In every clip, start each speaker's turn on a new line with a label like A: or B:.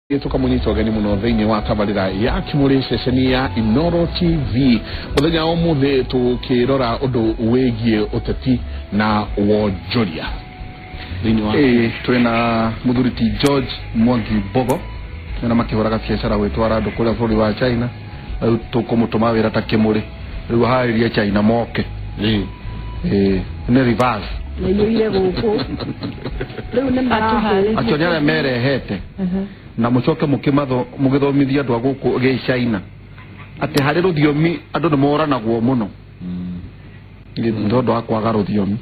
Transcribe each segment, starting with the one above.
A: Tuka munyito gani muno thini wa tabarira ya kimuri ceceni ya Inoro TV muthenya omuthe tukirora undu wegie uteti na wonjoria thini wa
B: twina muthuriti George Mwangi Bogo na makihoraga biashara wetwara andu kuria buri wa China tukumutuma wira ta kimuri riu hairie China moke ne reverse
C: ile guku riu ne marahu
B: atonyara merehete na mucoke mugithomithia andu aguku ge China ati hari ruthiomi andu nimoranaguo muno ndondo akwaga ruthiomi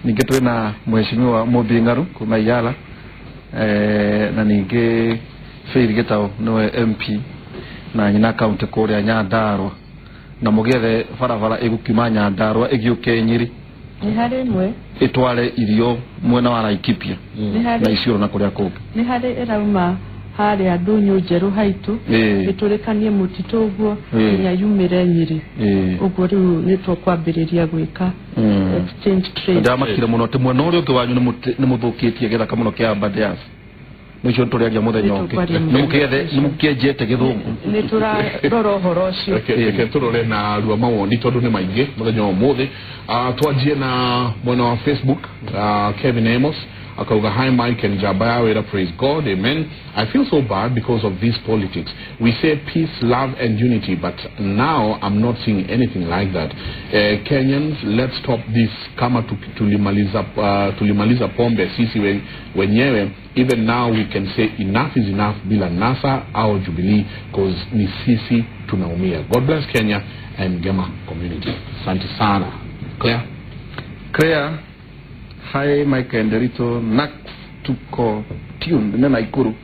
B: ninge twina mheshimiwa Mubingaru kuma Yala na ninge Faith Getao no MP na nyina county kuria Nyandarua na mugethe barabara igukima Nyandarua igiuke Nyiri
C: ni hari mwe
B: itware irio mwena wa Laikipia na Isiolo na kuria kungi
C: ni hari irauma hari andunyu njeru haitu iturekanie mutito uguo nya yumire Nyiri uguo riu nitwo kwambiriria gwika exchange trade
B: ndama kire muno te mwena urio ke wanyu ni muthukitie githaka muno kia Abadeas nicio turiagia muthenya ungi nimukejete githungu
C: ni tura roro horocio
A: ke turore na rua mawoni tondu ni maingi muthenya umuthi twanjie na mwena wa Facebook Kevin Amos akauga hi Mike and Jabaya wera praise God amen. I feel so bad because of this politics. We say peace, love and unity, but now I'm not seeing anything like that. Kenyans, let's stop this kama tulimaliza pombe sisi wenyewe. Even now we can say enough is enough bila NASA au Jubilee because ni sisi tunaumia. God bless Kenya and Gema community. Asante sana.
B: Clear. Hi Mike and Derito Nax tuko tune na Naikuru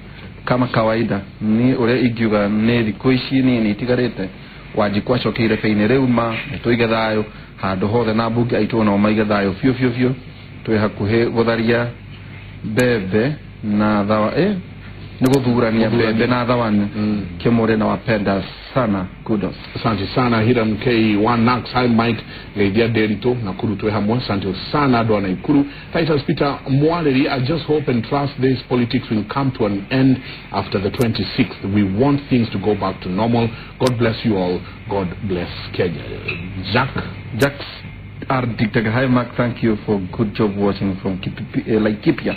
B: kama kawaida ni ure igiuga ne thikoici ni itigarete wajikwa cokire feine reuma tuige thayo handu hothe na mbunge aitu no maige thayo fio twi hakuhe gutharia bebe na thawa ni guthurania bebe na thawani kimure na wapenda sana kudos.
A: Asante sana Hiram K1 Nax hi Mike Ledia Derito na kuru twe hamwe asante sana do na Ikuru Titus Peter Mwaleri. I just hope and trust this politics will come to an end after the 26th. We want things to go back to normal. God bless you all. God bless Kenya.
B: Jacks R. Dictator hi Mark, thank you for good job watching from Laikipia.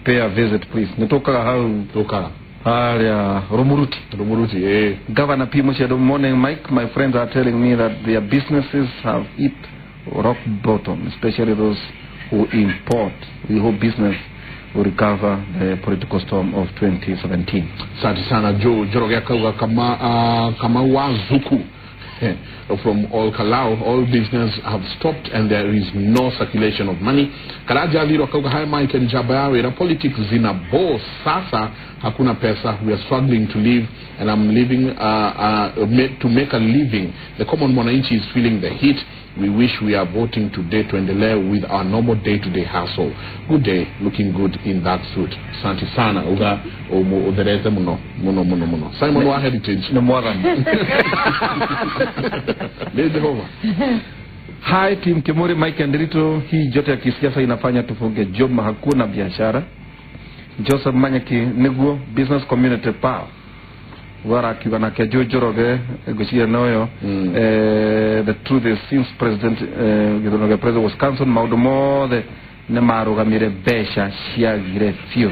B: Pay a visit please. Nitoka how
A: toka
B: Area Rumuruti. Governor P. Mushedo, morning Mike. My friends are telling me that their businesses have hit rock bottom, especially those who import. We hope business will recover the political storm of 2017.
A: Asante sana Joe Jorogea kauga kama wazuku from all Kalau, all business have stopped and there is no circulation of money. Karaja Viro kauga hi Mike and Jabayawe, the politics zina bo sasa hakuna pesa. We are struggling to live and I'm living to make a living. The common mwananchi is feeling the heat. We wish we are voting today to endelea with our normal day-to-day hustle. Good day, looking good in that suit. Santi sana uga udereze muno. Simon wa heritage
B: no more. Hi team Kimuri Mike and Rito, hii jote ya kisiasa inafanya tufunge job, hakuna biashara. Joseph Manyaki Niguo business community power wara kiwana ke Joroge goshia noyo the truth is since president was cancelled maudomo the nemaruga mire besha shiagire fio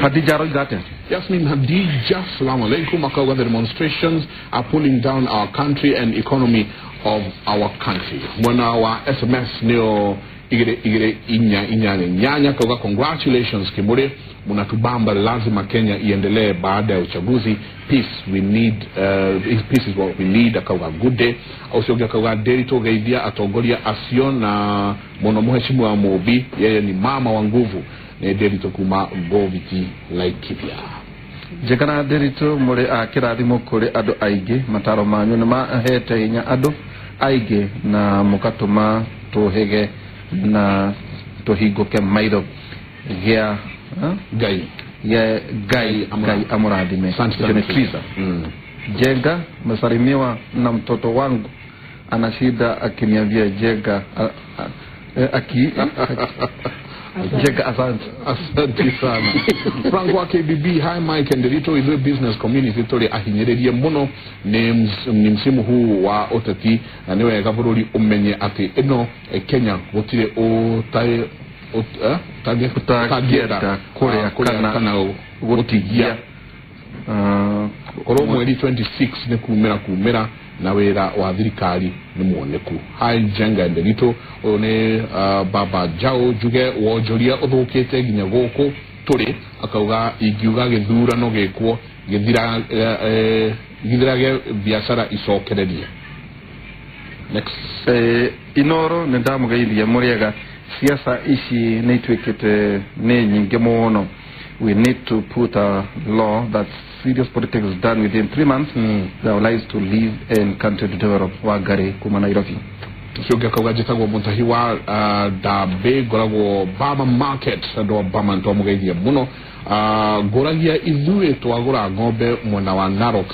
B: Hadija Roigate.
A: Yasmin Hadija, Assalamu alaikum. Akawa, the demonstrations are pulling down our country and economy of our country. When our SMS neo igire inyanya kauga congratulations Kimure, munatubamba lazima Kenya iendelee baada ya uchaguzi. Peace we need, peace is what we need. Akawa good day. Ausioga kauga Derito gaidia atongolia Asion na mono mheshimu wa Mobi, yeye ni mama wa nguvu. Derito kuma goviti Laikipia.
B: Jekana Derito mure akirathimo kuri adu aige mataro manyu na mahete hinya adu aige na mukatuma tuhege na tohigoke maido gea gai amuradime Genetriza Jenga masalimiwa na mtoto wangu ana shida akiniambia Jenga Jega asante.
A: Asante sana. Frank wa KBB, hi Mike and Derito, is a business community tole ahinyeririe muno ni msimu huu wa oteti na niwe gabururi umenye ati ino Kenya gutire o tae tagieta kore kana gutigia koro mweri 26 ne kumera na wera wa thirikari ni muoneku. Hi Jenga and Derito, one Baba Jao juge wojoria uthukite ginya guku turi akauga igiuga githurano gekwo githirage biashara icokererie. Next.
B: Inoro ndamugeithia muriega siasa ici ni twikite ni nyingi muno. We need to put a law that serious politics is done within 3 months. That allows to live and country to develop. Wagare kuma Nairobi.
A: Shuga kawajitagwo muntahi wa dabe goragwo Bama market ndo Bama ntomugeithia muno goragia izue twagura ngombe mwena wa Narok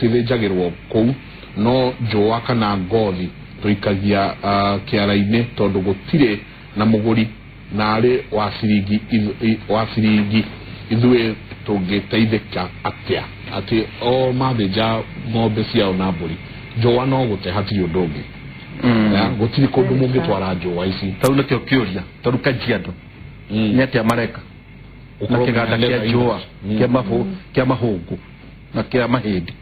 A: sithijagirwo kou no joa kana ngothi tuikagia kiara-ine tondu gutire na muguri na ari wa siringi izue tungiteithika atia ati o mathija ngombe ciao na mburi joa no gute hatiri undungi gutiri kundu mungitwara joa ici
B: tau nakio kiuria tondu kajiado nyati amareka na kiganda kia joa kia mahungu na kia mahindi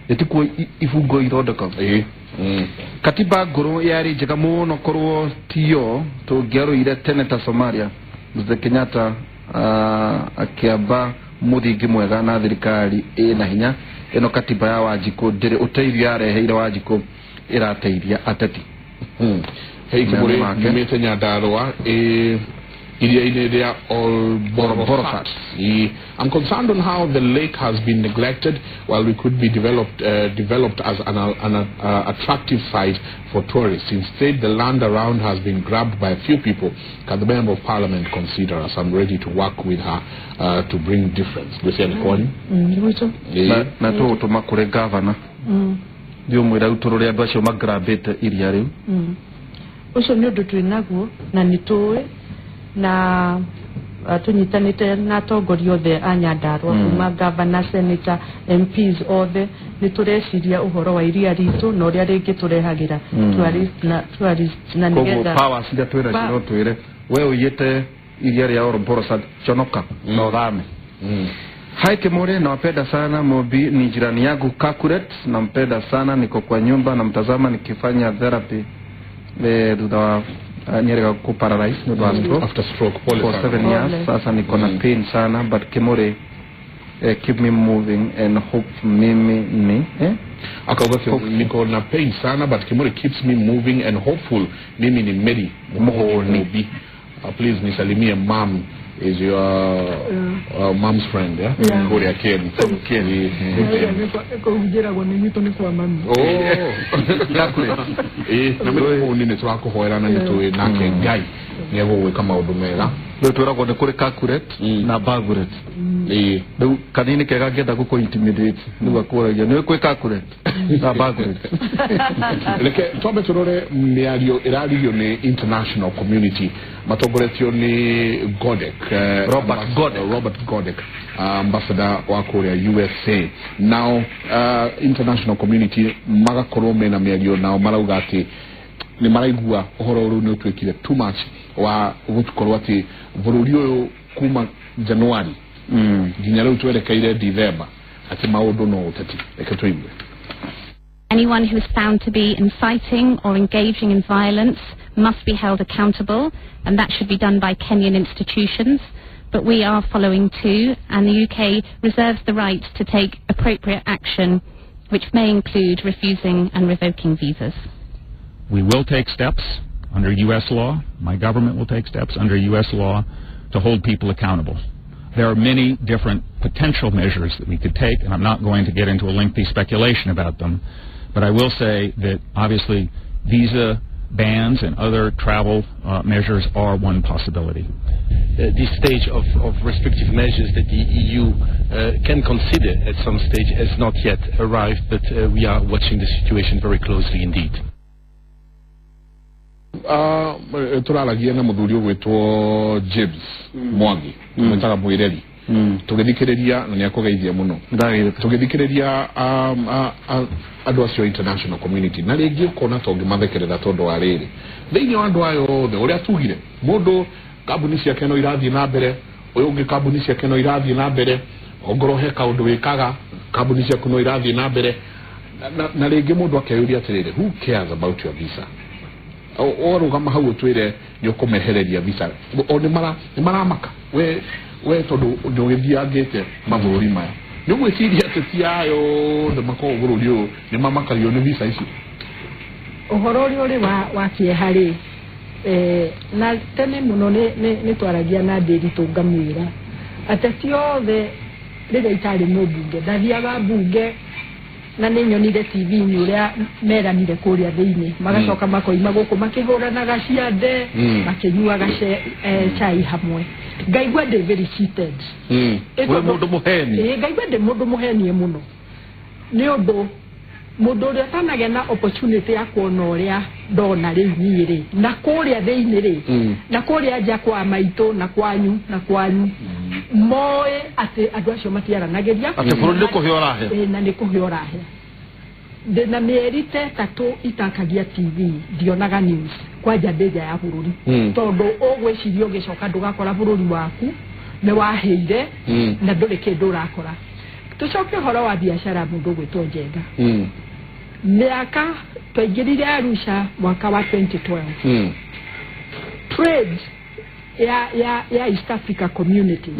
B: etikuo ifungo ithondeka katiba nguru yari njega muno korwo tio tungiaruire tene ta Somalia Mzee Kenyatta akiamba muthingi mwega na thirikari ina hinya ino katiba ya Wanjiku ndiri uteithio yareheire Wanjiku irateithia ateti
A: hey kubure nimete Nyandarua iria-ini ria Olborofat. I'm concerned on how the lake has been neglected while we could be developed as an attractive site for tourists. Instead, the land around has been grabbed by a few people. Can the Member of Parliament consider us? I'm ready to work with her to bring difference.
B: Na to tumakure governor. Ndio mwira uturore andu acio magrabite iria riu.
C: Ucio ni undu twinaguo na nitui na tunyitanite na atongoria othe a Nyandarua kuma governor, senator, MPs othe nitureciria uhoro wa iria ritu na uria ringi turehagira tourist na nigetha
B: powers ndia twira ciro twire we uyite iria ria Olborosat chonoka na uthame. Hai Kimure, nawapenda sana. Mobi ni jirani yangu Kakuret, nampenda sana, niko kwa nyumba na mtazama nikifanya therapy thutha nyerega ku paralyze
A: after stroke
B: for 7 years. Sasa niko na pain sana, but Kimure keep me moving and hope mimi ni
A: akauga niko na pain sana, but Kimure keeps me moving and hopeful mimi ni Mary Mobi. Please nisalimie mom is your mom's friend, yeah? Gloria Ken. Ken. Na mimi ni twako hoerana ni tuwe nake ngai niego weka maundu mega
B: ndo twiragwo ni kuri Kakuret na Baguret ndo kanini kega ngenda guko intimidate nigo akuragia ni kuri Kakuret na Baguret.
A: Leke twambe turore miario irario ni international community matongoretio ni Robert Godek ambassador wa Korea USA. Now international community magakorwo mena miario nao marauga ati ni maraigua uhoro uru ni utwikire too much wa gutukorwo ati bururi uyu kuma January nginya riu twerekeire December ati maundu no uteti reke tuigue.
D: Anyone who is found to be inciting or engaging in violence must be held accountable, and that should be done by Kenyan institutions. But we are following too, and the UK reserves the right to take appropriate action, which may include refusing and revoking visas.
E: We will take steps under U.S. law. My government will take steps under U.S. law to hold people accountable. There are many different potential measures that we could take, and I'm not going to get into a lengthy speculation about them, but I will say that obviously visa bans and other travel measures are one possibility.
F: This stage of restrictive measures that the EU can consider at some stage has not yet arrived, but we are watching the situation very closely indeed.
A: turaragia na muthuri ugwitwo James Mwangi metaga mwireri tugithikiriria na niakugeithia muno tugithikiriria andu acio international community na ringi ukona tongi mathekerera tondu wa riri thiini wa andu ayo the uria tugire mundu kambuni ciake no irathie na mbere uyu ungi kambuni ciake no irathie na mbere ongorohe kaundu wikaga kambuni ciake no irathie na mbere na ringi mundu akeyuria atiriri who cares about your visa orugama hau twire nyokumehereria visa o ni maramaka we tondu ndugithiangite maburi maya ni gwiciria tetiayo de mako bururi ni mamakario ni visa ici
G: uhoro uri wa kiehari na tene muno ni twaragia na ndiri tungamwira atetio the rire itari mbunge ndathiaga mbunge na ninyonire TV ni uria meranire kuria thiini magacoka makoima guku makihuranaga ciande makinyuaga chai hamwe ngaigua ndi very cheated
B: we mundu muheni
G: ngaigua ndi mundu muheni muno ni undu mundu uria tanagia na opportunity ya kuona uria ndona riu niiri na kuria thiini ri na kuria nja kwa maitu na kwanyu moe ati andu acio matiaranagiria
B: ati buru ni kuhiorahe
G: na ni kuhiorahe ndina mierite tatu itakagia TV ndionaga news kwa jabeja ya bururi tondu ogwecirio gicoka ndugakora bururi waku ne waheire na nduri kindu urakora tucoke horo wa biashara mundu gwitwo Njenga miaka twingirire Arusha mwaka wa 2012 trade ya East Africa community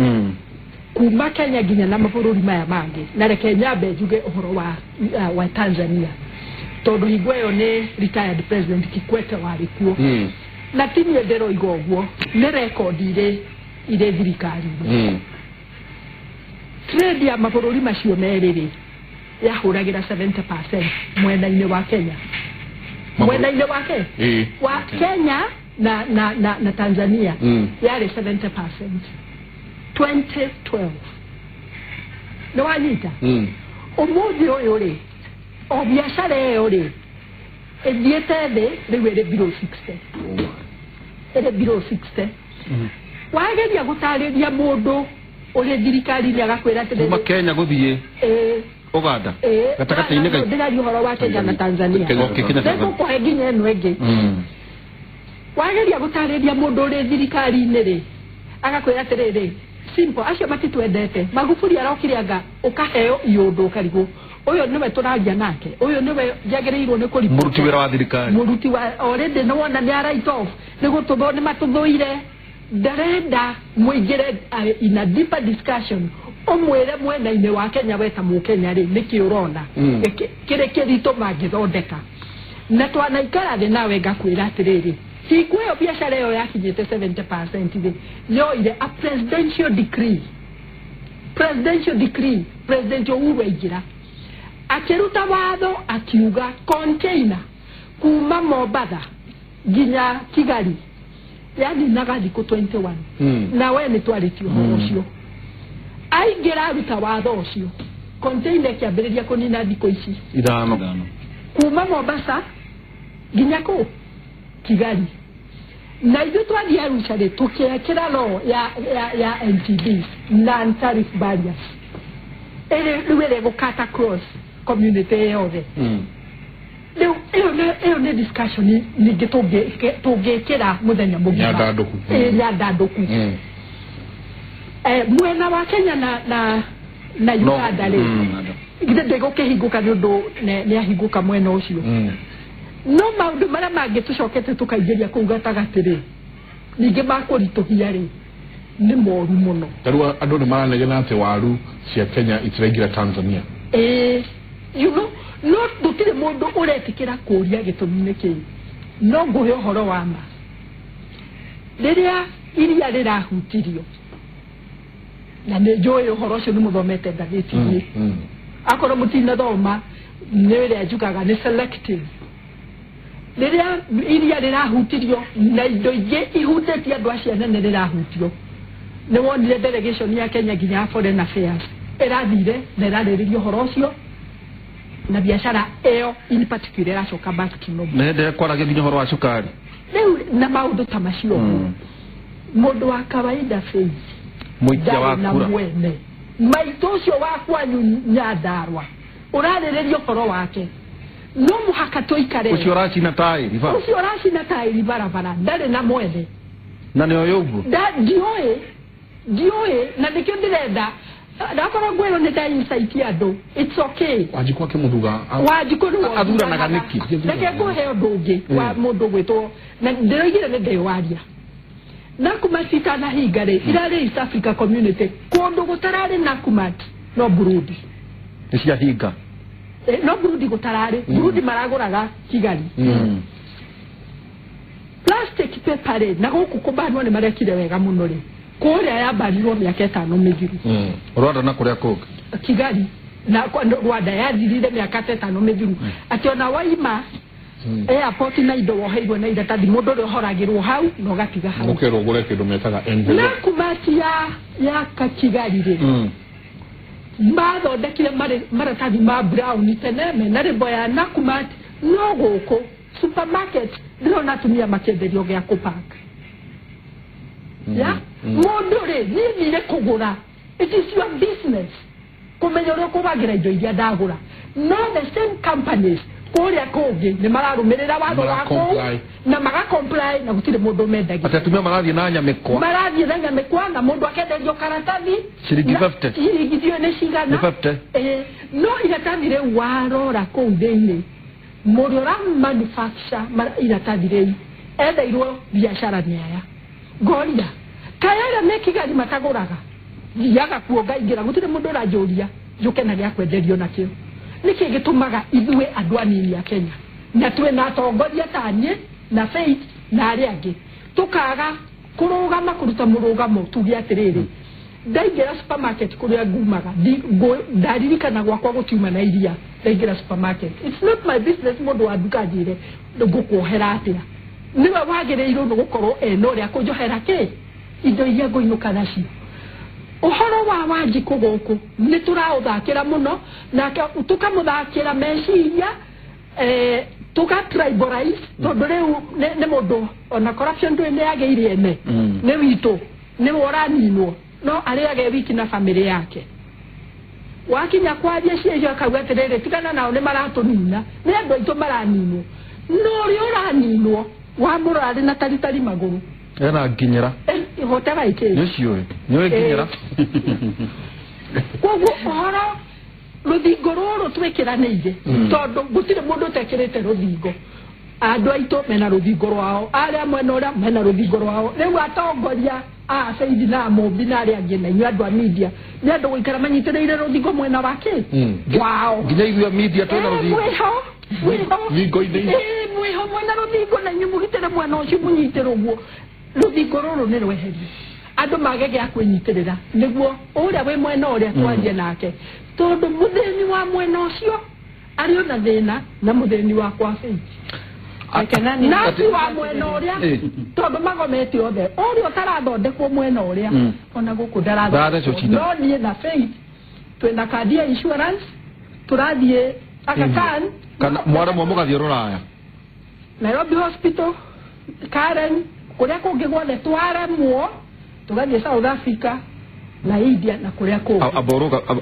G: kuma Kenya ginya na mabũrũri maya mangi na reke nyambe njuge uhoro wa Tanzania tondu higweyo ni retired president Kikwete warikuo na timu ndero igogwo ni record ile thirikari trade ya mabũrũri macio meriri yahuragira 70% mwena-ini wa Kenya mwena-ini wake wa Kenya na Tanzania yari 70% 2012 no wanyita umuthi uyu ri o biashara iyo ri ethiete thi riu iri below 60 iri below 60 wageria gutariria mundu uri thirikari ni agakwira ati
B: kuma Kenya guthie Uganda gatakati-ini
G: ga ndari horo wa Kenya na Tanzania ndio kwa nginya eno enge wageria gutariria mundu uri thirikari ni ri agakwira atiriri simple acio matitwendete Magufuli arokirianga ukaheo iyundu karigo uyu niwe turagia nake uyu niwe jagereirwo ni kuri
B: muruti wira wa thirikari
G: muruti wa already no wona ni right off nigo tubo ni matuthuire ndarenda muigire in a deeper discussion omwere mwena-ini wa Kenya weta mu Kenya ri niki urona kire kirito magithondeka na twanaikara thi nawe ngakwira atiriri higweyo biashara yo yakinyite 70% thi yoire a presidential decree president Uhuru Waigĩra akiruta watho akiuga container kuma Mombasa ginya Kigali yani nagathi ku 21 na we ni twaritio ucio aingira ruta watho ucio container kiambiriria kunina thiko ici
B: ithano
G: kuma Mombasa ginya ku Kigali na ithu twathie Arusha ri tukiekera no ya NTB non-tariff barriers riu gukata cross community yothe iyo ne discussion ningi tungikira muthenya mugima nyandanduku mwena wa Kenya na Uganda ri ndego kihinguka ni undu ni ahinguka mwena ucio no maundu maria mangi tucokete tukaingiria kuu gatagati ri ningi makurituhia ri ni moru muno
A: tarua andu ni maranegena ati waru cia Kenya itiraingira Tanzania
G: you know no tutire mundu uretikira kuria gitumi ki no nguhe horo wa ma riria iria rirahutirio na ne joyo horo cio ni muthomete ngathiti akoro mutina thoma nire ajukaga ni selective riria iria rirahutirio na indo ingi ihutetie andu acio nene rirahutio ni wonire delegation ya Kenya ginya foreign affairs erathire na eraririo horo ucio na biashara eo in particular acoka back to normal
B: na hende kwaragia ginya horo wa cukari
G: leo na maundu tamashio mundu wa kawaida face
B: muikia wa kura
G: mwene maitocio wakwa Nyandarua urarĩrĩrio koro wake no muhaka toikare
B: ucio raci na tai barabara ndare na mwene na nĩ oyugu
G: ndioe na nikio ndirenda ndakora gwero nĩ insight andu it's okay
A: Wanjikũ akĩmũthuga
G: Wanjikũ
B: athuranaga nĩki
G: reke ngũhe ũndũ ũngĩ wa mũndũ gwĩtwo na ndĩroigire nĩ ndĩwaria Nakumatt na hingare irarĩ East Africa Community kũndũ gũtararĩ Nakumatt no Burundi
B: cia hinga
G: no Burundi gũtararĩ Burundi maragũraga Kigali plastic paper na gũkũ kũbanwo nĩ marekire wega mũno rĩ kũrĩa yabarirwo mĩaka 5 mĩthiru
B: Rwanda na kũrĩa kũngĩ
G: Kigali na Rwanda yathirire mĩaka 5 mĩthiru atĩ ona waima airport na indo woheirwo na iratathi mundu ri horagirwo hau no gatiga hau
A: mukero gure kindu metaga envelope
G: Nakumatt ya Kigali ri mathondekire maratathi ma brown teneme na rĩmbo ya Nakumatt no gũkũ supermarket ndĩrona atumia makĩenderio gĩa kũpaka ya mũndũ rĩ nĩthire kũgũra it is your business kũmenya ũrĩa kũbagĩra indo iria ndagũra no the same companies kũrĩa kũngĩ nĩ mararũmĩrĩra watho wako na magacomply na gũtirĩ mũndũ mendagia
B: atumia marathiĩ na nyamĩkwa
G: na mũndũ akenderio karatathi
B: ciringi 50
G: ciringi dio nĩ cigana no iratathi rĩu warora kũu thĩinĩ mũndũ manufacture iratathi rĩu endeirwo biacara nĩ aya ngoria kayara me Kigali matagũraga thiaga kuo ngaingĩra gũtirĩ mũndũ ũranjũria njũke na gĩa kwenderio nakĩo niki gitumaga ithuĩ andũ anini a Kenya na twena atongoria tanye na faith na arĩa angĩ tukaga kurugama kuruta mũrugamo tuge atirĩrĩ ndaingĩra supermarket kũrĩa ngumaga ndaririkana gwakwa gũtiuma na iria ndaingĩra supermarket it's not my business mũndũ wa nduka njĩre ngũkuohera atĩa niwe wagĩrĩirwo nĩ gũkorwo eno ũrĩa kũnjohera kĩ indo iria ngũinũka nacio uhoro wa Wanjikũ gũkũ nĩ tũraũthakĩra mũno na tukamũthakĩra meciria tuka tribalize tondũ rĩu nĩ mũndũ ona corruption ndũĩ nĩ yagĩire ene nĩ witũ nĩ woraninwo no arĩage wiki na family yake wakinya kwaria ciĩjo akauga atĩrĩrĩ tigana nao nĩ maratũnina nĩ andũ aitũ maraninwo no ũrĩa ũraninwo wa mũrarĩ na taritari magũrũ
B: ena nginyĩra
G: ihotera ikĩ
B: nĩciũĩ nĩwe nginyĩra
G: koguo ũhoro rũthingo rũrũ twĩkĩranĩire tondũ gũtirĩ mũndũ ũtekĩrĩte rũthingo andũ aitũ mena rũthingo rwao arĩa mwena ũrĩa mena rũthingo rwao rĩu atongoria a Saidi na Mũmbi na arĩa angĩ na inyuĩ andũ a media nĩ andũ gũikara manyitĩrĩire rũthingo mwena wake wao
B: nginya ithuĩ media twĩna rũthingo
G: mwĩho mwena rũthingo na inyuĩ mũgitĩre mwena ũcio mũnyitĩrwo guo rũthingo rũrũ nĩ rweherio andũ mage gĩa kwĩnyitĩrĩra nĩguo ũrĩa wĩ mwena ũrĩa twanjie nake tondũ mũthĩni wa mwena ũcio arĩ ona thĩna na mũthĩni wa kwa Faith nasi wa mwena ũrĩa tondũ magomete othe ũrĩa ũtarathondekwo mwena ũrĩa ona gũkũ ndarathondekwo no niĩ na Faith twĩna kandi ya insurance tũrathiĩ Aga Khan
B: kana mwaramo mũgathiĩ Rũraya
G: Nairobi Hospital Karen kũrĩa kũngĩ guothe twaremwo tugathiĩ South Africa na India na kũrĩa kũngĩ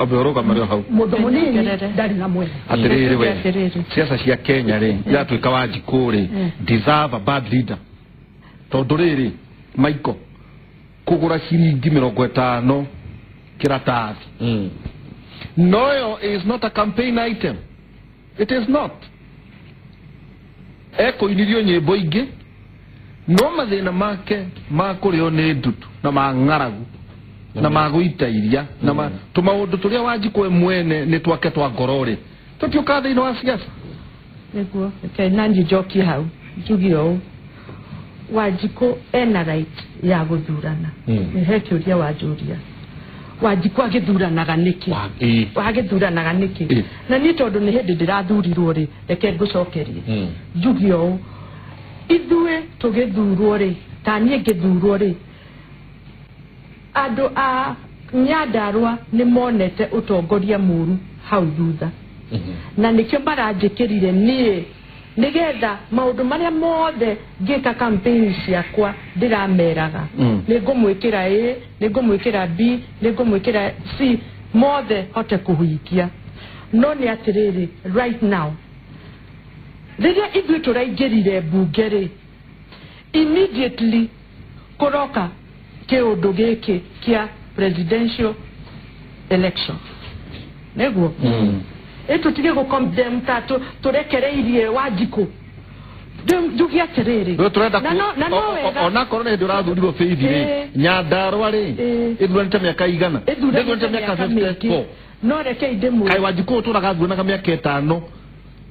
B: aboroga mario hau
G: mũndũ mũnini ndarĩ na mwena
B: atĩrĩrĩ we siasa cia Kenya rĩ yatuĩka Wanjikũ rĩ deserve a bad leader tondũ rĩrĩ Michael kũgũra ciringi 50 kiratathi no is not a campaign item it is not ekoinirio nyĩmbo ingĩ no mathĩna make makũrĩo nĩ ndutu na mang'aragu na magũita iria na tũmaũndũ tũrĩa Wanjikũ mwene nĩ twake twa ngororĩ tũtiũka thĩinĩ wa siasa
C: nĩguo nanji njoki hau njugi ũũ Wanjikũ ena right ya gũthurana nĩhe kĩũria wanjũria Wanjikũ agĩthuranaga nĩkĩ na niĩ tondũ nĩ hĩndĩ ndĩrathurirwo rĩ reke ngũcokerie njugi ũũ ithuĩ tũgĩthurwo rĩ ta niĩ ngĩthurwo rĩ andũ a Nyandarua nĩ monete ũtongoria mũru hau thutha na nĩkĩo maranjĩkĩrire niĩ nigetha maundu maria mothe ngika campaign ciakwa ndirameraga ningumwikira A ningumwikira B ningumwikira C mothe hote kuhuikia no ni atiriri right now riria ithuĩ tũraingĩrire bunge rĩ immediately kuroka kiundu giki kia presidential election neguo tutige go condemn tatu turekereirie Wanjiku ndugi atiriri
B: na no ona korone ndio rathurirwo Faith Nyandarua ri ithurante miaka igana ithurante miaka 54
C: no reke idemu
B: kai Wanjiku turaga thuranaga miaka 5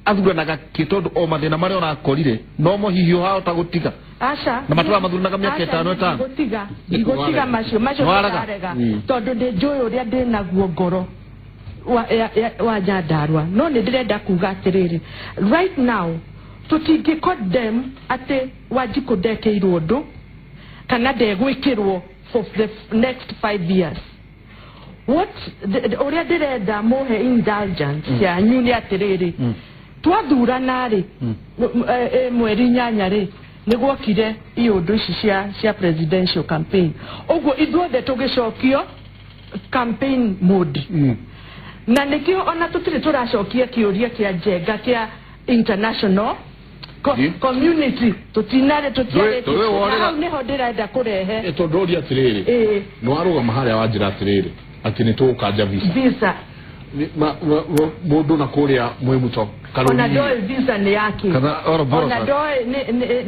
B: athuranaga kitondu o mathina maria orakorire no mo hihio hao ta gutiga
C: aca
B: na matura mathuranaga miaka 5
C: gutiga macio tarega tondu ndi njui uria ndinaguo ngoro wa Nyandarua no ni ndirenda kuga atiriri right now tutingi condemn ate Wanjiku ndekeirwo ndu kana ndegwikirwo for the next 5 years what uria ndirenda muhe indulgence ya nyuni atiriri twathurana ri mweri nyanya ri niguokire iundu ici cia presidential campaign uguo ithuothe tugicokio campaign mode na nikio ona tutire turacokia kiuria kia njenga kia international community tutinare tutiare niho ndirenda kurehe
A: tondoria atiriri no aruga maharia wa njira atiriri ati ni tukanja visa mundu na kuria mwimuto
C: ona doe visa ni yake ona doe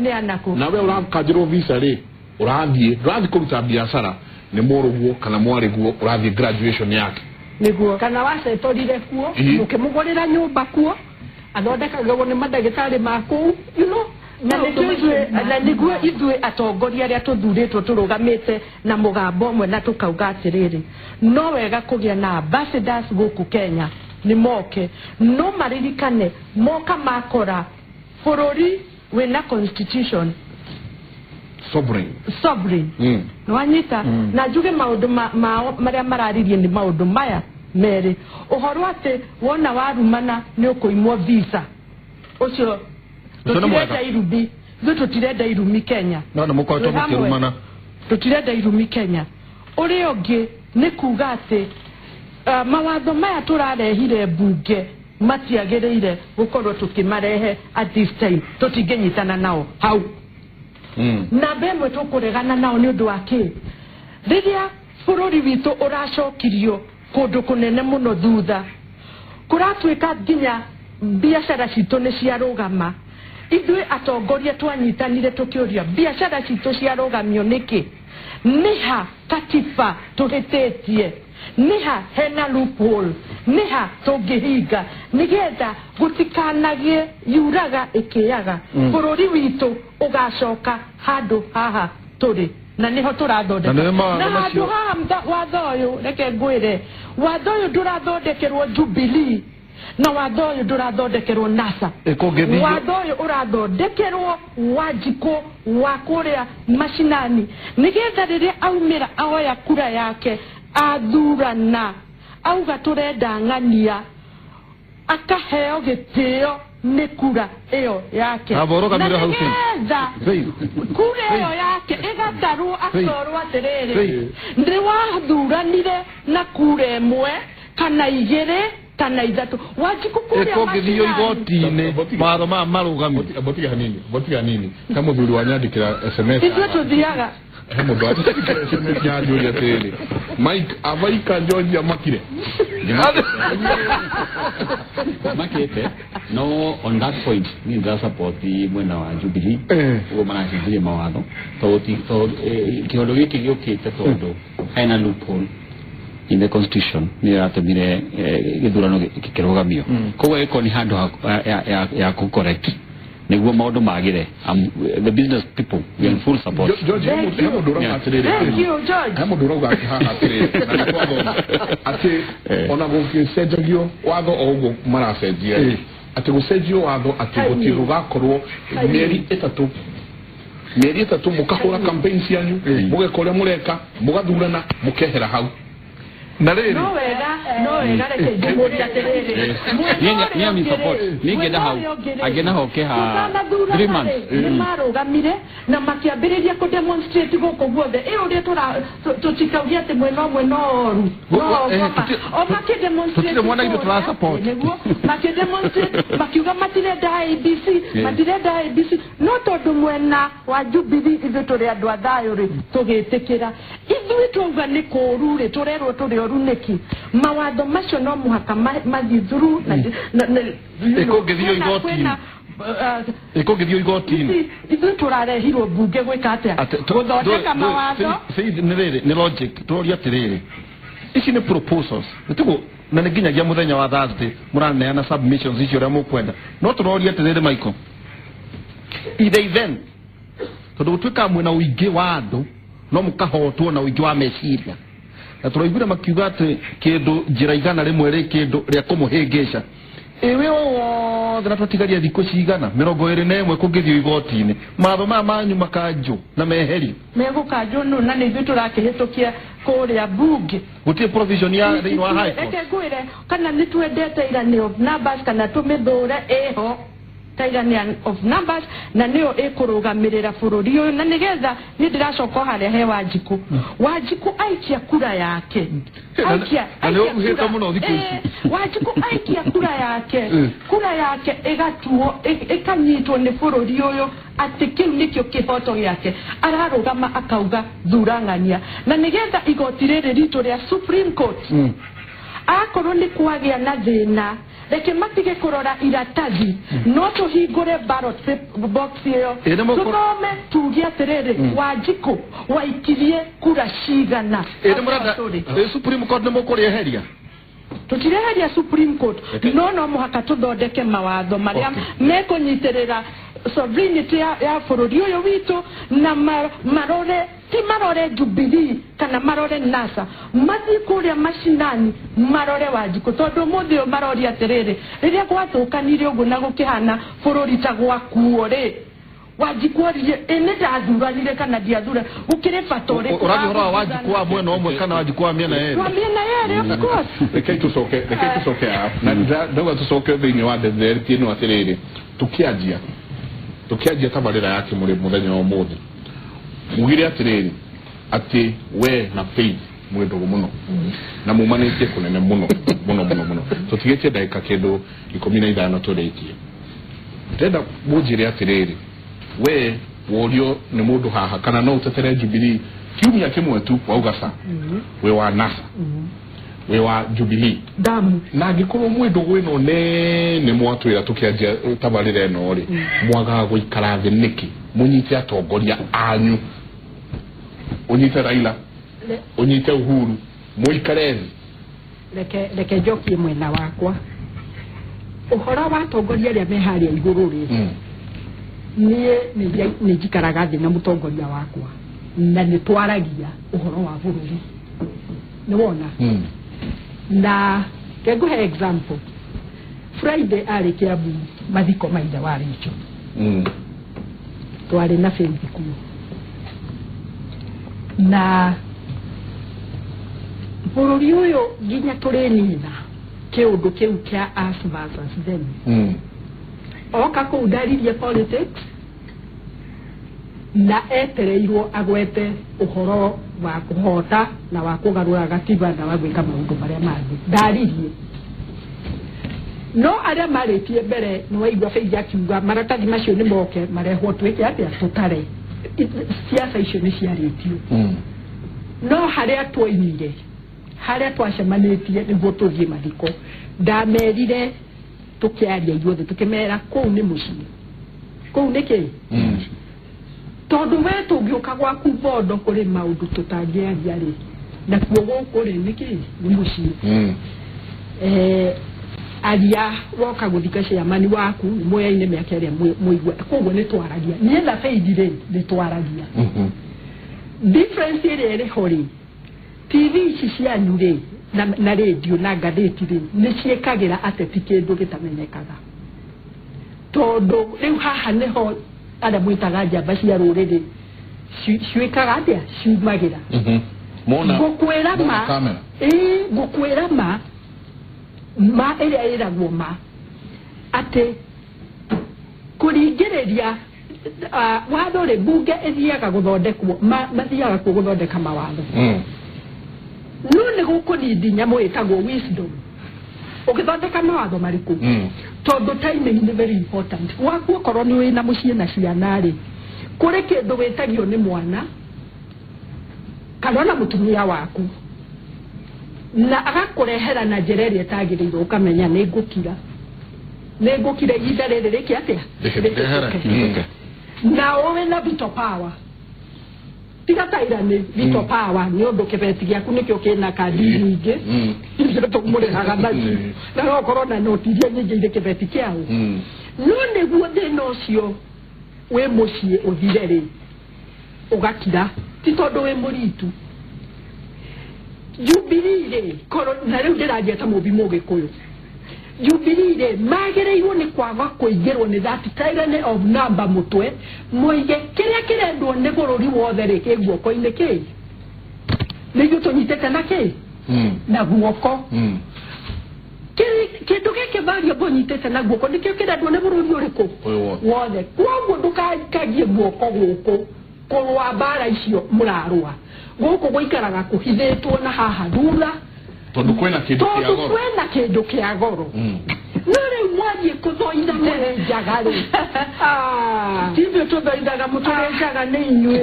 C: ni anaku
A: na we urakanjirwo visa ri urathie kuruta biashara ni muruguo kana mwariguo urathie graduation yake
G: niguo kana wacetorire kuo mukimugurira nyumba kuo athondekagwo ni madagitari maku
C: na niguo ithue atongoria aria tuthuritwo turugamite na mugambo mwe na tukauga atiriri no wega kugia na ambassadors guku Kenya ni moke no maririkane moka makora bururi wina constitution sovereign no anyita na juge maundu maria mararirie ni maundu maya mere uhoro ate wona warumana ni ukuimwo visa ucio tutirenda irubi tutirenda irumi Kenya
B: no mukoto mukirumana
C: tutirenda irumi Kenya uri ongi ni kuga ati mawatho maya turarehire bunge matiagereire gukorwo tukimarehe at this time tutingenyitana nao hau na bemwe tukuregana nao ni undu wake riria bururi witu uracokirio kundu kunene muno thutha kuratwika nginya biashara citu ni ciarugama ithuĩ atongoria twanyitanire tukiuria biashara citu ciarugamio niki niha katiba tuhititie niha hena loophole niha tungihinga nigetha gutikanagie yuraga ikiaga bururi witu ugacoka handu haha turi na niho turathondeka na handu haha watho uyu reke ngwire watho uyu ndurathondekerwo Jubilee na watho uyu ndurathondekerwo NASA watho uyu urathondekerwo Wanjiku wa kuria mashinani nigetha riria aumira ahoya kura yake athurana auga turenda ng'ania akaheo gitio ni kura iyo yake
B: na
C: kura iyo yake igatarwo akorwo atiriri ndi wathuranire na kura imwe kana igire kana ithatu Wanjiku kuria
B: ngithio igoti-ini matho ma marugami
A: botiga nini kama muthuri wanyandikira SMS
C: ithuĩ tuthiaga
A: mundu andikira SMS ya Julia Tele Mike avaika Georgia makire
H: makete no on that point ni nda support mwena wa Jubilee ugo manashikilia mawatho kihondo giki giukite tondu hena loophole in the constitution ni atumire githurano kikirugamio koguo iko ni handu ya ku correct niguo maundu magire the business people we in full support
A: George hemo ndura atirire
C: thank you George
A: hemo ndura ugakihaha atirire na kwago ati ona gukicenjagio watho oguo maracenjia ati gucenjio watho ati gutirugakorwo mieri 3 mukahura campaign cianyu mugekoria mureka mugathurana mukehera hau
B: Nalele.
C: No wega reke jumuria terere.
H: Niye mi support. Ningenda hau. Agena hoke ha 3 months.
C: Ni marugamire na makiambiriria ku demonstrate goko guothe. Uri tutikaugia ati mweno oru. O makidemonstrate.
B: Tutire mwana ile twa support.
C: Makidemonstrate makiuga matirenda ABC, matirenda ABC. No tondu mwena wa Jubilee ithu turi andu a thayo ri tugitikira. Ithui twauga ni kuru ri turerwo turi oru niki. Mawatho macio no muhaka mathi through na
B: ikongithio igoti. Ikongithio igoti.
C: Ithui turarehirwo bunge gwika atia. Guthondeka mawatho.
B: Ni logic. Turia atiriri. Ici ni proposals. Tugo na nginyagia muthenya wa Thursday muraneana submissions icio ria mukwenda. No turoria atiriri Michael. Either then tondu tuika mwena uingi wa andu no mukahotwo na uingi wa meciria. Na turaigura makiuga ati kindu njira igana rimwe ri kindu ria kumuhingisha. Ewe wothe na tutigaria thikũ cigana 21 kungithio igoti-ini. Matho ma manyu makanju na meherio.
C: Megukanju no na ni vitu rakihitukia kuria bunge.
B: Gutie provision ya thĩinĩ wa high court.
C: Eke gwire kana ni twendete irani of numbers kana tumithura eho. Taigania of numbers na nio ikurugamirira bururi uyu na nigetha ni ndiracoka haria he Wanjiku. Wanjiku aikia kura yake. Aikia
B: hita muno thiku ici.
C: Wanjiku aikia kura yake. Kura yake igatuo ikanyitwo ni bururi uyu ati kiu nikio kihoto giake. Ararugama akauga thurangania na nigetha igoti riri ritu ria Supreme Court. Akorwo ni kwagia na thina reke matige kurora iratathi no tuhingure ballot box iyo tuthome tugia terere Wanjiku waikirie kura cigana
B: Supreme Court nimo kurieheria
C: tutireheria Supreme Court no muhaka tuthondeke mawatho maria mekunyitirira sovereignty ya bururi uyu witu na marore ti marore Jubilee kana marore NASA mathi kuria mashinani marore Wanjiku tondu muthio marori atiriri riria gwatukanire uguo na gukihana bururi ta gwakuo ri Wanjiku rie ene ndathuranire kana ndiathura gukire fatore
B: uragora Wanjiku wa mwena omwe kana Wanjiku wa miena yeri
C: of course
A: reke tucoke na ndoga tucoke thĩinĩ wa desert ino atiriri tukianjia tabarĩra yake muri muthenya wa umuthi mugire atiriri ati we na Faith mwendo muno na mumanĩtie kunene muno tutigetie dakika kindu 15 turetie ndenda mujire atiriri we worio ni mundu haha kana no utetere Jubilee kiumia kimwe tu waugasa we wa NASA we wa Jubilee
C: damu
A: na gikorwo mwendo gwino ne mwatwira tukianjia tabarĩra eno ri mwaga guikara thĩ niki munyite atongoria anyu unyite Raila unyite Uhuru muikare thĩ
G: reke njokie mwena wakwa uhoro wa atongoria aria meharia iguru ri nie ni njikaraga thĩ na mutongoria wakwa na ni twaragia uhoro wa bururi ni wona na nguhe example Friday ari Kiambu mathiko maitha wa richo twari na Faith kuo na bururi uyu ginya turi nina kiundu kiu kia us versus them oka kundaririe politics na etereirwo agwete uhoro wa kuhota na wa kugarura gatiba na wa gwika maundu maria mangi ndaririe no aria maritie mbere no waigua Faith akiuga maratathi macio ni moke marehwo twike atia tutare siasa icio ni ciaritio no haria twoinire haria twacemanitie niguo tuthie mathiko ndamerire tukiaria ithuothe tukimera kuu ni mucii kuu niki tondu we tungiuka gwaku bondo kuri maundu tutangiaria ri na kuo guku ri niki ni mucii aria woka guthika ciamani waku moya-ine miaka iria muigua koguo ni twaragia nie na Faith ri ni twaragia difference iri hori TV ici cianyu ri na radio na ngathĩti ri ni ciekagira ateti kindu gitamenyekaga tondu riu haha niho ada mwitaga njamba cia ruriri ciikaga atia ciumagira
A: mona
G: gukwira ma gukwera ma ĩrĩa ĩragwo ma atĩ kũringĩrĩria watho rĩ bunge ĩthiaga gũthondekwo mathiaga kuo gũthondeka mawatho no nĩ gũkũnindi nyamũ ĩtagwo wisdom ũgĩthondeka mawatho marĩkũ tondũ timing nĩ very important waku okorwo nĩ wĩna mũciĩ na ciana rĩ kũrĩ kĩndũ wĩtagio nĩ mwana kana na mũtumia waku na agakũrehera na njĩra ĩrĩa ĩtagĩrĩirwo ũkamenya nĩ ngũkira ihinda rĩrĩ rĩkĩ atĩa na ũwe na veto power tiga taira nĩ veto power nĩ ũndũ kĩbeti gĩaku nĩkĩo kĩna kandi nyingĩ iria tũmũrĩhaga nacio na no korwo na noti iria nyingĩ irĩ kĩbeti kĩao no nĩguo thĩna ũcio wĩ mũciĩ ũthire rĩ ũgakira ti tondũ wĩ mũritu Jubilee rĩ na rĩu ndĩranjia ta mũmbi mũgĩkũyũ Jubilee magĩrĩirwo nĩ kwaga kũingĩrwo nĩ that tyranny of number mũtwe mũige kĩrĩa kĩrendwo nĩ bũrũri wothe rĩ kĩ guoko-inĩ kĩ nĩguo tũnyitĩte na kĩ na guoko kĩndũ gĩkĩ vario mbũnyitĩte na guoko nĩkĩo kĩrendwo nĩ bũrũri ũrĩkũ wothe koguo ndũkagie guoko gũkũ kũrũa mbara icio mũrarũa gũkũ gũikaraga kũhithĩtwo na haha thutha
A: tondũ kwĩna
G: kĩndũ kĩa goro no rĩu mwathiĩ kũthoitha mũrenjaga rĩ tithio tũthoithaga mũtũrenjaga nĩ inyuĩ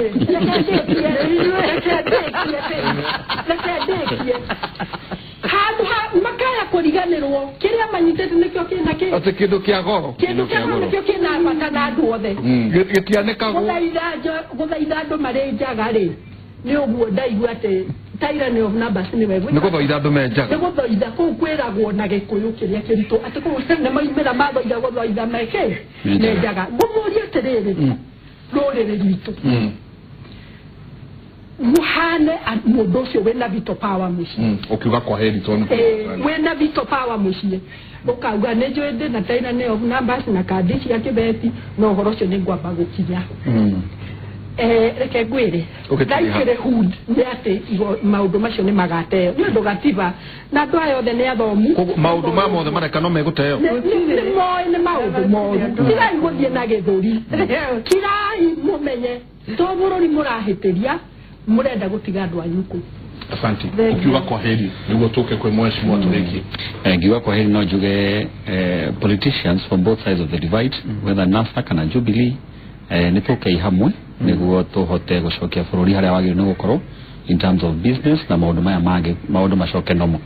G: reke ndĩkie handũ makaya kũriganĩrwo kĩrĩa manyitĩte nĩkĩo kĩna kĩ
B: atĩ kĩndũ kĩa goro
G: nĩkĩo kĩna bata na andũ othe
B: gĩtianĩkagwo
G: gũthaitha andũ marĩnjaga rĩ nĩ ũguo ndaigua atĩ tyranny of numbers nĩ wegwĩka
B: nĩ gũthoitha andũ menjaga
G: nĩ gũthoitha kũu kwĩragwo na gĩkũyũ kĩrĩa kĩritũ atĩ kũu nĩ maimĩra mathoitha gũthoitha meke menjaga ngũmũria atĩrĩrĩ rũrĩrĩ rwitũ mũhane mũndũ ũcio wĩna veto power mũciĩ
A: ũkiuga kwa heri tondũ
G: wĩna veto power mũciĩ ũkauga nĩ njũĩ ndĩ na tyranny of numbers na kandi cia kĩbeti no ũhoro ũcio nĩ ngwamba gũkinya reke ngwĩre ndaikĩre hood nĩ atĩ maũndũ macio nĩ magateo nĩ ũndũ gatiba na andũ aya othe nĩ athomu
B: maũndũ ma mothe mareka no megũteo
G: nĩ maũndũ moru tigai gũthiĩ na gĩthũri tigai mũmenye to bũrũri mũrahĩtĩria mũrenda gũtiga andũ anyu kũ
A: asante ukiuga kwa heri nĩguo tũke kwĩ mheshimiwa tũrĩkie
H: ngiuga kwa heri no njuge politicians from both sides of the divide whether NASA kana Jubilee nĩ tũkei hamwe nĩguo tũhote gũcokia bũrũri harĩa wagĩrĩirwo nĩ gũkorwo in terms of business na maũndũ maya mangĩ maũndũ macoke nomo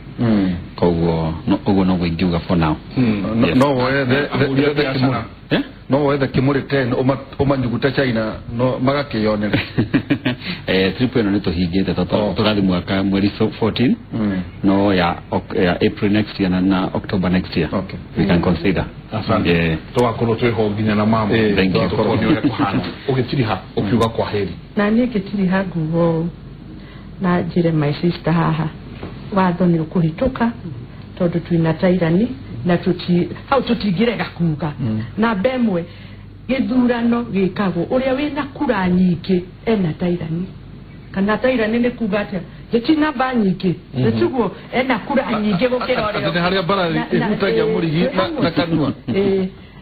H: koguo ũguo noguo ingiuga for now
B: no wethe kĩmũrĩ 10 ũmanyugute China no magakĩyonera
H: triple ĩno nĩ tũhingĩte tũrathi mweri 14 no ya April next year na October next year we can consider
A: asante tũgakorwo twĩho nginya na mama tũgakorwo nĩ ũrĩa kũhana ũgĩtiriha ũkiuga kwa heri
C: na niĩ gĩtiriha nguo na njĩre my sister haha watho nĩ ũkũhĩtũka tondũ twĩna tyranny na hau tũtingĩrega kuga na bemwe gĩthurano gĩkagwo ũrĩa wĩna kura nyingĩ ena tyranny kana tyranny nĩ kuga atĩa gĩtina mba nyingĩ nĩtuguo ena kura nyingĩ gũkĩra ũrĩa
B: nĩ harĩa mbara ĩhutagia mũrigi na kanua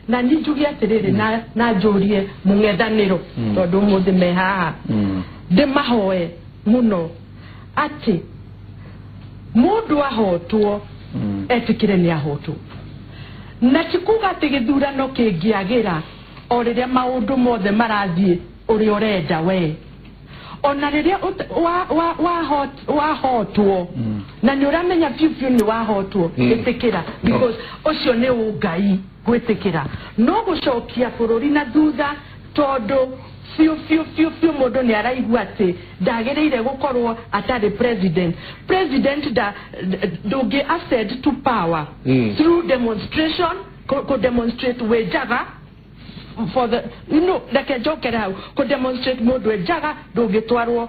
C: na nĩnjuge atĩrĩrĩ na njũrie mũng'ethanĩro tondũ ũmũthĩ me haha ndĩmahoe mũno atĩ mũndũ ahotwo etĩkĩre nĩ ahotwo na tikuga atĩ gĩthurano kĩngĩagĩra o rĩrĩa maũndũ mothe marathiĩ ũrĩa ũrenda we ona rĩrĩa wahotwo na nĩ ũramenya biũ nĩ wahotwo ĩtĩkĩra because ũcio nĩ ũngai gwĩtĩkĩra no gũcokia bũrũri na thutha tondũ fiu mũndũ nĩ araigua atĩ ndagĩrĩire gũkorwo atarĩ president ndũngĩ accede to power through demonstration demonstrate wĩnjaga for the reke njokere hau demonstrate mũndũ wĩnjaga ndũngĩtwarwo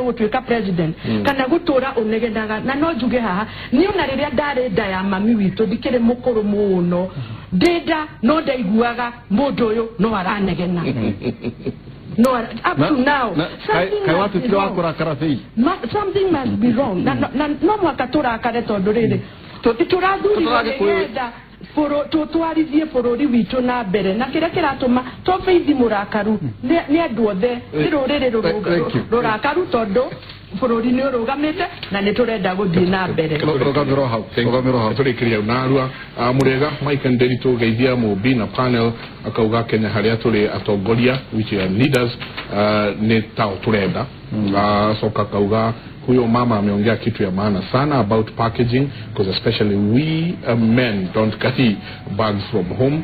C: gũtuĩka president kana gũtũra ũnegenaga na no njuge haha niĩ ona rĩrĩa ndarĩ nda ya mami witũ ndikĩrĩ mũkũrũ mũno ndĩnda no ndaiguaga mũndũ ũyũ no aranegena
G: No, up to now. Something must be wrong. No mwakatura akare tondu riri. Turathurigeda twarithie bururi witu na mbere na kiria kiratuma to feithi murakaru ni andu othe ni ruriri rurakaru tondu bururi ni urugamite na ni turenda guthie na mbere
A: rugamiro hau turikiria narua murega Mike Nderitu geithia mubi na panel akauga Kenya haria turi atongoria which are leaders ni tao turenda soka kauga huyo mama ameongea kitu ya maana sana about packaging because especially we men don't carry bags from home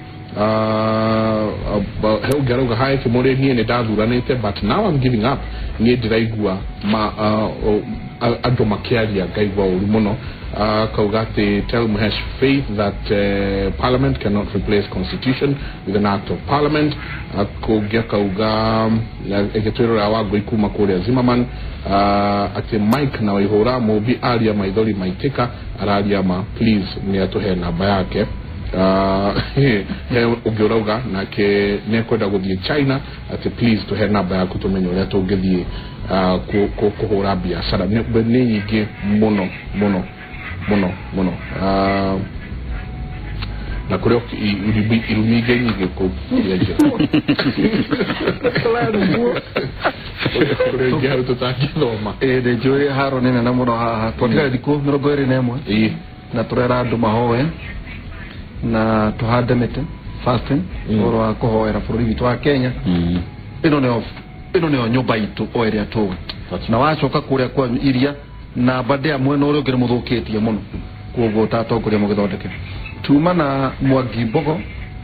A: garuga hai kimore ni ndathũranite but now I'm giving up ni ndiraigua andu makiaria ngaigua uru muno kauga te tell Muhesh Faith that parliament cannot replace constitution with an act of parliament akogea kauga egetwero ya wago ikuma kule Zimmerman ati Mike na Waihura mubi aria maithori maiteka araria ma please ni atuhe namba yake ugirauga nake nekwenda guthie China ati please tuhe namba yaku tumenye uria tungithie kuhura biashara ni nyingi muno na kurio irumige nyingi ku yaje claro kurio tutakithoma
B: de jore haro nene na muno haha twakira diku mirongo iri na imwe na turera andu mahoe na tuhande mete fasting oro wa kuhoera bururi witu wa Kenya ino ne nyumba itu o area tu na wacoka kuria kwa iria na bade amwe no rogere muthukitie muno kuogo tatongoria mugithondeke tuma na Mwangi Mbogo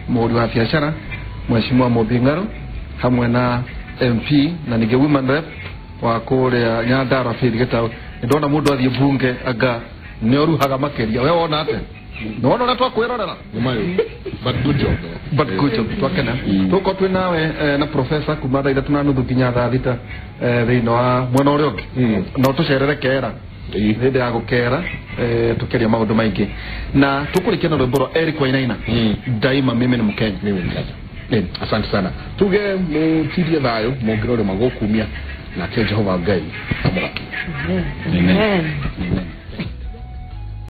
B: muri wa biashara Mheshimiwa Mobingaro hamwe na MP na nige women rep wa kuria Nyandarua Faith ndona mundu athie bunge aga ne oruhaga makeria we wona ate no na twakwirorera but good job twakena tuko twi nawe na professor kumada ida tunanuthu kinya thita thino wa mwena uri ungi no tucerere kera hinde ya gukera tukeria maundu maingi na tukurikia na rwimbo Eric Wainaina daima mimi ni Mkenya
A: asante sana tuge mutirie thayo mongirore magokumia na Jehova Ngai amura amen